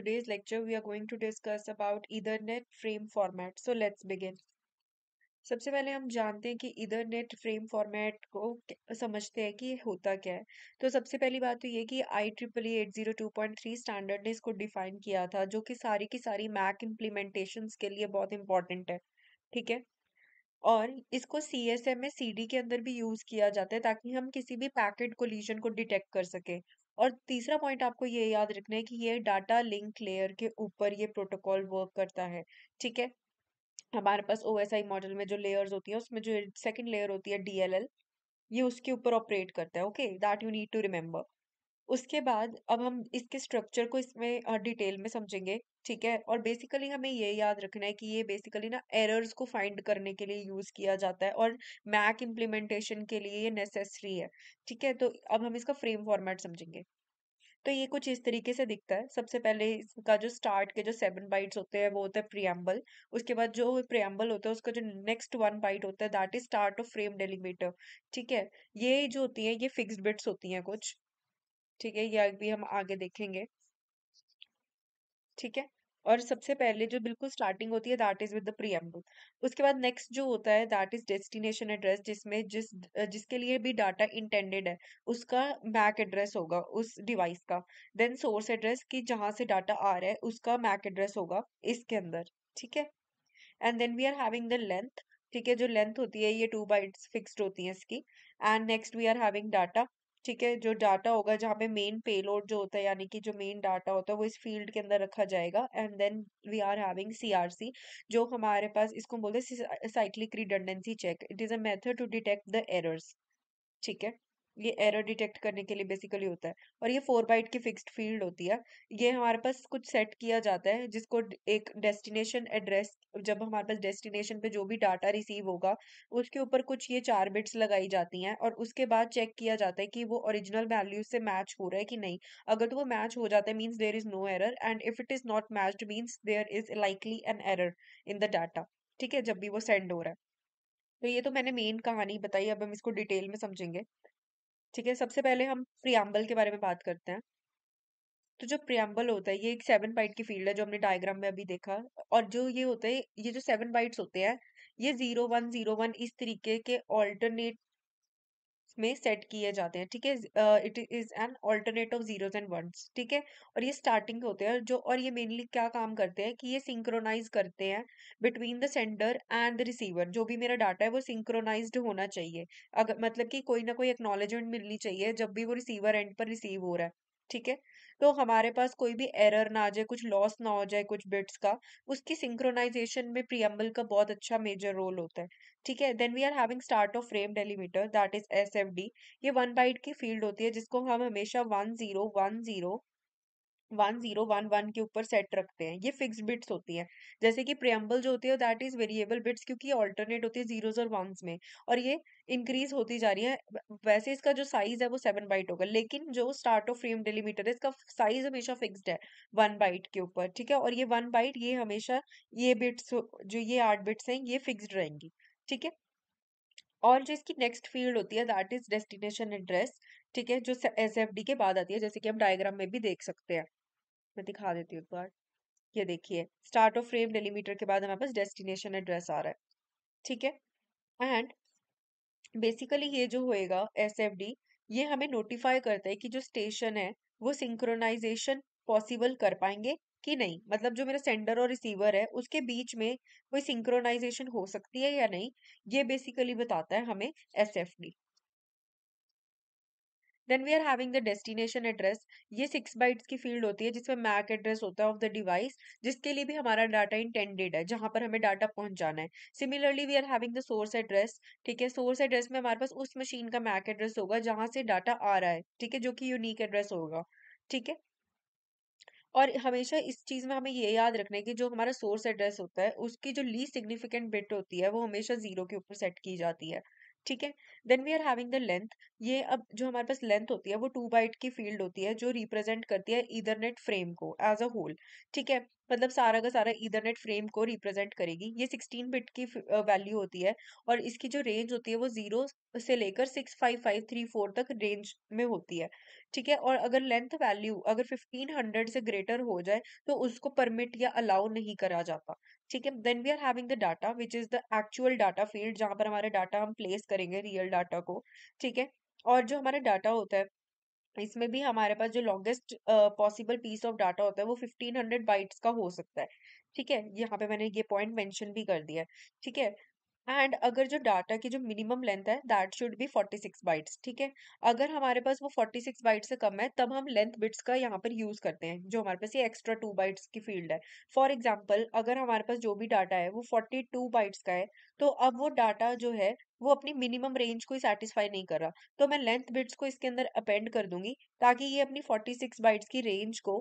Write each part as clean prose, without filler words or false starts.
today's lecture we are going to discuss about Ethernet frame format. So let's begin. सबसे पहले हम जानते हैं कि इथरनेट फ्रेम फॉर्मेट को समझते हैं कि ये होता क्या है। तो सबसे पहली बात तो ये कि IEEE 802.3 स्टैंडर्ड ने इसको डिफाइन किया था, जो कि सारी मैक इम्प्लीमेंटेशंस के लिए बहुत इंपॉर्टेंट है। ठीक है। और इसको CSMA CD के अंदर भी यूज किया जाता है ताकि हम किसी भी पैकेट कोलिजन को डिटेक्ट कर सके। और तीसरा पॉइंट आपको ये याद रखना है कि ये डाटा लिंक लेयर के ऊपर ये प्रोटोकॉल वर्क करता है। ठीक है। हमारे पास OSI मॉडल में जो लेयर्स होती है उसमें जो सेकंड लेयर होती है DLL, ये उसके ऊपर ऑपरेट करता है। Okay, that you need to remember. उसके बाद अब हम इसके स्ट्रक्चर को इसमें डिटेल में समझेंगे। ठीक है। और बेसिकली हमें ये याद रखना है कि ये बेसिकली ना एरर्स को फाइंड करने के लिए यूज किया जाता है और मैक इम्प्लीमेंटेशन के लिए ये नेसेसरी है। ठीक है। तो अब हम इसका फ्रेम फॉर्मेट समझेंगे। तो ये कुछ इस तरीके से दिखता है। सबसे पहले इसका जो स्टार्ट के जो 7 बाइट्स होते हैं वो होता है प्रियम्बल। उसके बाद जो प्रियम्बल होता है उसका जो नेक्स्ट 1 बाइट होता है that is start of frame delimiter. ठीक है। ये जो होती है ये फिक्स्ड बिट्स होती हैं कुछ। ठीक है, ये भी हम आगे देखेंगे। ठीक है। और सबसे पहले जो बिल्कुल स्टार्टिंग होती है that is with the preamble. उसके बाद नेक्स्ट जो होता है दैट इज डेस्टिनेशन एड्रेस, जिसमें जिसके लिए भी डाटा इंटेंडेड है उसका मैक एड्रेस होगा उस डिवाइस का। देन सोर्स एड्रेस की जहां से डाटा आ रहा है उसका मैक एड्रेस होगा इसके अंदर। ठीक है। And then we are having the length. ठीक है, जो लेंथ होती है ये 2 बाइट्स फिक्स्ड होती है इसकी। And next we are having data. ठीक है, जो डाटा होगा जहाँ पे मेन पेलोड जो होता है यानी कि जो मेन डाटा होता है वो इस फील्ड के अंदर रखा जाएगा। And then we are having CRC, जो हमारे पास इसको बोलते हैं cyclic redundancy check. It is a method to detect the errors. ठीक है। ये एरर डिटेक्ट करने के लिए बेसिकली होता है। और ये 4 बाइट की फिक्स्ड फील्ड होती है। ये हमारे पास कुछ सेट किया जाता है जिसको एक डेस्टिनेशन एड्रेस, जब हमारे पास डेस्टिनेशन पे जो भी डाटा रिसीव होगा उसके ऊपर कुछ ये 4 बिट्स लगाई जाती हैं और उसके बाद चेक किया जाता है कि वो ओरिजिनल वैल्यू से मैच हो रहा है कि नहीं। अगर तो वो मैच हो जाता है means there is no error, and if it is not matched means there is likely an error in the data. ठीक है, जब भी वो सेंड हो रहा है। तो ये तो मैंने मेन कहानी बताई, अब हम इसको डिटेल में समझेंगे। ठीक है। सबसे पहले हम प्रियम्बल के बारे में बात करते हैं। तो जो प्रियम्बल होता है ये एक 7 बाइट की फील्ड है जो हमने डायग्राम में अभी देखा। और जो ये होता है, ये जो 7 बाइट्स होते हैं ये 0101 इस तरीके के ऑल्टरनेट में सेट किए जाते हैं। ठीक है। It is an alternate of zeros and ones. ठीक है। और ये स्टार्टिंग होते हैं जो, और ये मेनली क्या काम करते हैं कि ये सिंक्रोनाइज करते हैं between the sender and the receiver. जो भी मेरा डाटा है वो सिंक्रोनाइज्ड होना चाहिए। अगर मतलब कि कोई ना कोई एक्नॉलेजमेंट मिलनी चाहिए जब भी वो रिसीवर एंड पर रिसीव हो रहा है। ठीक है। तो हमारे पास कोई भी एरर ना आ जाए, कुछ लॉस ना हो जाए कुछ बिट्स का, उसकी सिंक्रोनाइजेशन में प्रियम्बल का बहुत अच्छा मेजर रोल होता है। ठीक है। Then we are having start of frame delimiter that is SFD। ये 1 बाइट की फील्ड होती है जिसको हम हमेशा 1010 के ऊपर सेट रखते हैं। ये फिक्स्ड बिट्स होती है। जैसे कि प्रियम्बल जो होती है दैट इज वेरिएबल बिट्स, क्योंकि ये ऑल्टरनेट होती है जीरोस और वंस में। और ये इंक्रीज होती जा रही है। वैसे इसका जो साइज है वो 7 बाइट होगा, लेकिन जो स्टार्ट ऑफ फ्रेम डेलीमीटर है इसका साइज हमेशा फिक्स्ड है 1 बाइट के ऊपर। ठीक है। और ये 1 बाइट ये हमेशा ये बिट्स जो ये 8 बिट्स हैं ये फिक्स्ड रहेंगी। ठीक है। और जो इसकी नेक्स्ट फील्ड होती है दैट इज डेस्टिनेशन एड्रेस। ठीक है, जो SFD के बाद आती है, जैसे कि हम डायग्राम में भी देख सकते हैं। मैं दिखा देती हूँ एक बार। ये देखिए, स्टार्ट ऑफ फ्रेम डेलीमीटर के बाद हमारे पास डेस्टिनेशन एड्रेस आ रहा है। ठीक है। एंड बेसिकली ये जो होएगा SFD, ये हमें नोटिफाई करता है कि जो स्टेशन है वो सिंक्रोनाइजेशन पॉसिबल कर पाएंगे कि नहीं। मतलब जो मेरा सेंडर और रिसीवर है उसके बीच में कोई सिंक्रोनाइजेशन हो सकती है या नहीं, ये बेसिकली बताता है हमें SFD। Then we are having the destination address. ये 6 बाइट्स की फील्ड होती है जिसमें मैक एड्रेस होता है ऑफ द डिवाइस, जिसके लिए भी हमारा डाटा इंटेंडेड है, जहां पर हमें डाटा पहुंचाना है। Similarly we are having the source address. ठीक है, सोर्स एड्रेस में हमारे पास उस मशीन का मैक एड्रेस होगा जहां से डाटा आ रहा है। ठीक है, जो कि यूनिक एड्रेस होगा। ठीक है। और हमेशा इस चीज में हमें ये याद रखना है कि जो हमारा सोर्स एड्रेस होता है उसकी जो लीस्ट सिग्निफिकेंट बिट होती है वो हमेशा 0 के ऊपर सेट की जाती है। ठीक है। Then we are having the length. ये अब जो हमारे पास लेंथ होती है वो 2 बाइट की फील्ड होती है जो रिप्रेजेंट करती है ईथरनेट फ्रेम को एज अ होल। ठीक है। मतलब सारा का सारा ईथरनेट फ्रेम को रिप्रेजेंट करेगी। ये 16 बिट की वैल्यू होती है और इसकी जो रेंज होती है वो 0 से लेकर 65534 तक रेंज में होती है। ठीक है, और अगर लेंथ वैल्यू अगर 1500 से ग्रेटर हो जाए तो उसको परमिट या अलाउ नहीं करा जाता। ठीक है, then we are having the data which is the actual data field, जहां पर हमारा डाटा हम प्लेस करेंगे, रियल डाटा को। ठीक है, और जो हमारा डाटा होता है इसमें भी हमारे पास जो longest possible piece of data होता है वो 1500 बाइट्स का हो सकता है। ठीक है, यहाँ पे मैंने ये पॉइंट मेंशन भी कर दिया है। ठीक है, एंड अगर जो डाटा की जो मिनिमम लेंथ है दैट शुड बी 46 बाइट्स। ठीक है, अगर हमारे पास वो 46 बाइट्स से कम है तब हम लेंथ बिट्स का यहाँ पर यूज करते हैं, जो हमारे पास ये एक्स्ट्रा 2 बाइट्स की फील्ड है। फॉर एग्जाम्पल, अगर हमारे पास जो भी डाटा है वो 42 बाइट्स का है, तो अब वो डाटा जो है वो अपनी मिनिमम रेंज को ही सेटिस्फाई नहीं कर रहा, तो मैं लेंथ बिट्स को इसके अंदर अपेंड कर दूंगी ताकि ये अपनी 46 बाइट्स की रेंज को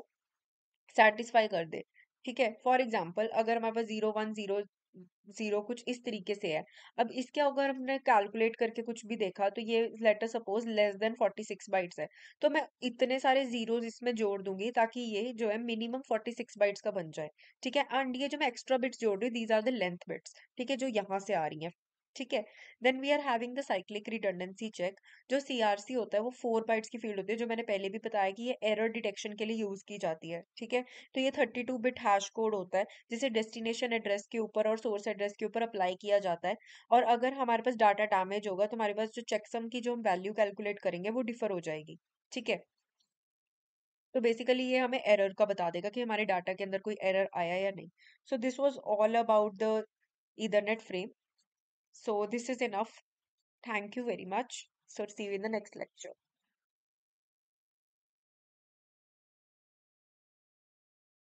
सेटिस्फाई कर दे। ठीक है, फॉर एग्जाम्पल अगर हमारे पास 0100 कुछ इस तरीके से है, अब इसके अगर हमने कैलकुलेट करके कुछ भी देखा तो ये letter suppose less than 46 bytes है, तो मैं इतने सारे जीरोस इसमें जोड़ दूंगी ताकि ये जो है मिनिमम 46 बाइट्स का बन जाए। ठीक है, एंड ये जो मैं एक्स्ट्रा बिट्स जोड़ रही हूँ these are the length bits. ठीक है, जो यहाँ से आ रही हैं। ठीक है, then we are having the cyclic redundancy check. जो सीआरसी होता है वो 4 बाइट्स की फील्ड होती है, जो मैंने पहले भी बताया कि ये एरर डिटेक्शन के लिए यूज की जाती है। ठीक है, तो ये 32 बिट हैश कोड होता है जिसे डेस्टिनेशन एड्रेस के ऊपर और सोर्स एड्रेस के ऊपर अप्लाई किया जाता है। और अगर हमारे पास डाटा डैमेज होगा तो हमारे पास जो चेकसम की जो हम वैल्यू कैलकुलेट करेंगे वो डिफर हो जाएगी। ठीक है, तो बेसिकली ये हमें एरर का बता देगा कि हमारे डाटा के अंदर कोई एरर आया या नहीं। So this was all about the Ethernet frame. So this is enough. Thank you very much. So see you in the next lecture.